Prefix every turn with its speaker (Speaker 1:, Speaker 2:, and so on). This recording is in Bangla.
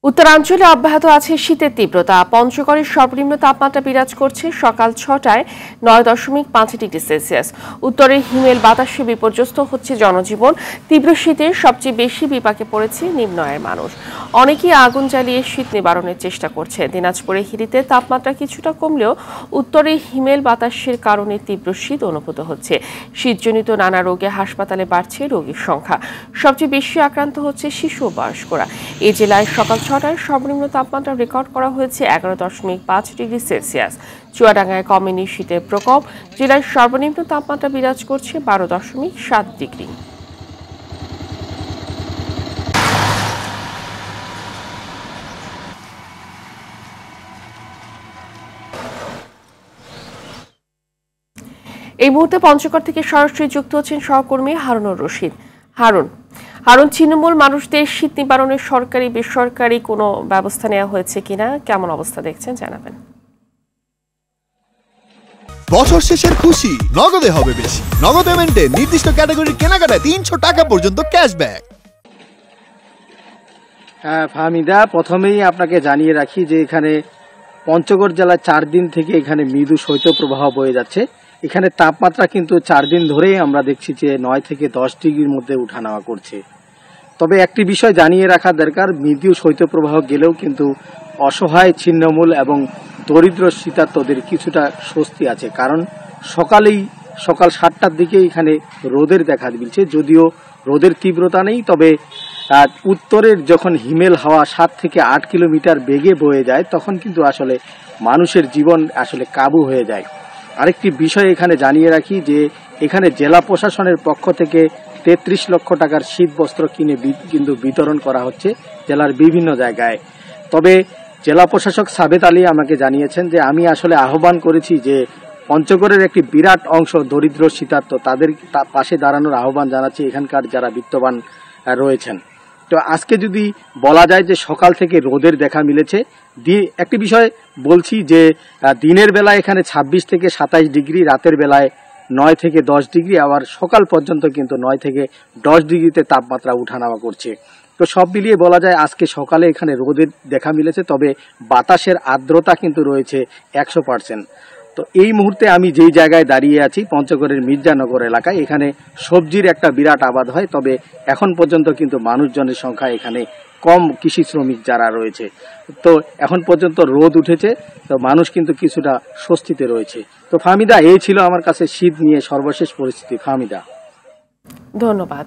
Speaker 1: উত্তরাঞ্চলে অব্যাহত আছে শীতের তীব্রতা। পঞ্চগড়ের সর্বনিম্ন তাপমাত্রা বিরাজ করছে সকাল 6টায় 9.5 ডিগ্রি সেলসিয়াস। উত্তরের হিমেল বাতাসে বিপর্যস্ত হচ্ছে জনজীবন। তীব্র শীতে সবচেয়ে বেশি বিপাকে পড়েছে নিম্ন আয়ের মানুষ। অনেকেই আগুন জ্বালিয়ে শীত নিবারণের চেষ্টা করছে। দিনাজপুরের হিরিতে তাপমাত্রা কিছুটা কমলেও উত্তরের হিমেল বাতাসের কারণে তীব্র শীত অনুভূত হচ্ছে। শীতজনিত নানা রোগে হাসপাতালে বাড়ছে রোগীর সংখ্যা। সবচেয়ে বেশি আক্রান্ত হচ্ছে শিশু ও বয়স্করা। এই জেলায় সকাল 6টায় সর্বনিম্ন তাপমাত্রা রেকর্ড করা হয়েছে 11.5 ডিগ্রি সেলসিয়াস। চুয়াডাঙ্গায় কমেনি শীতের প্রকোপ। জেলায় সর্বনিম্ন তাপমাত্রা বিরাজ করছে 12.7 ডিগ্রি। এই মুহূর্তে পঞ্চগড় থেকে সরাসরি যুক্ত হচ্ছেন সহকর্মী হারুনুর রশিদ। হারুন, ছিন্নমূল মানুষদের শীত নিবারণের সরকারি বেসরকারি কোনো ব্যবস্থা নেওয়া হয়েছে কিনা, কেমন অবস্থা দেখছেন জানাবেন।
Speaker 2: বছর শেষের খুশি নগদে হবে বেশি। নগদ পেমেন্টে নির্দিষ্ট ক্যাটাগরির কেনাকাটায় 300 টাকা পর্যন্ত ক্যাশব্যাক।
Speaker 3: ফাহমিদা, প্রথমেই আপনাকে জানিয়ে রাখি যে এখানে পঞ্চগড় জেলায় 4 দিন থেকে এখানে মৃদু শৈত্যপ্রবাহ বয়ে যাচ্ছে। এখানে তাপমাত্রা কিন্তু 4 দিন ধরেই আমরা দেখছি যে 9 থেকে 10 ডিগ্রির মধ্যে উঠানামা করছে। তবে একটি বিষয় জানিয়ে রাখা দরকার, মৃদু শৈত্যপ্রবাহ গেলেও কিন্তু অসহায় ছিন্নমূল এবং দরিদ্র শীতার্তদের কিছুটা স্বস্তি আছে। কারণ সকাল 7টার দিকে এখানে রোদের দেখা মিলছে। যদিও রোদের তীব্রতা নেই, তবে উত্তরের যখন হিমেল হাওয়া 7 থেকে 8 কিলোমিটার বেগে বয়ে যায় তখন কিন্তু আসলে মানুষের জীবন আসলে কাবু হয়ে যায়। আরেকটি বিষয় এখানে জানিয়ে রাখি যে এখানে জেলা প্রশাসনের পক্ষ থেকে 33 লক্ষ টাকার শীত বস্ত্র কিনে কিন্তু বিতরণ করা হচ্ছে জেলার বিভিন্ন জায়গায়। তবে জেলা প্রশাসক সাবেত আলী আমাকে জানিয়েছেন যে আমি আসলে আহ্বান করেছি যে পঞ্চগড়ের একটি বিরাট অংশ দরিদ্র শীতার্ত, তাদের পাশে দাঁড়ানোর আহ্বান জানাচ্ছি এখানকার যারা বিত্তবান রয়েছেন। তো আজকে যদি বলা যায় যে সকাল থেকে রোদের দেখা মিলেছে। একটি বিষয় বলছি যে দিনের বেলায় এখানে 26 থেকে 27 ডিগ্রি, রাতের বেলায় 9 থেকে 10 ডিগ্রি, আবার সকাল পর্যন্ত কিন্তু 9 থেকে 10 ডিগ্রিতে তাপমাত্রা উঠানামা করছে। তো সব মিলিয়ে বলা যায় আজকে সকালে এখানে রোদের দেখা মিলেছে, তবে বাতাসের আর্দ্রতা কিন্তু রয়েছে 100%। তো এই মুহূর্তে আমি যেই জায়গায় দাঁড়িয়ে আছি পঞ্চগড়ের মির্জানগর এলাকায়, এখানে সবজির একটা বিরাট আবাদ হয়। তবে এখন পর্যন্ত কিন্তু মানুষজনের সংখ্যা এখানে কম, কৃষি শ্রমিক যারা রয়েছে। তো এখন পর্যন্ত রোদ উঠেছে, তো মানুষ কিন্তু কিছুটা স্বস্তিতে রয়েছে। তো ফাহমিদা, এই ছিল আমার কাছে শীত নিয়ে সর্বশেষ পরিস্থিতি। ফাহমিদা,
Speaker 1: ধন্যবাদ।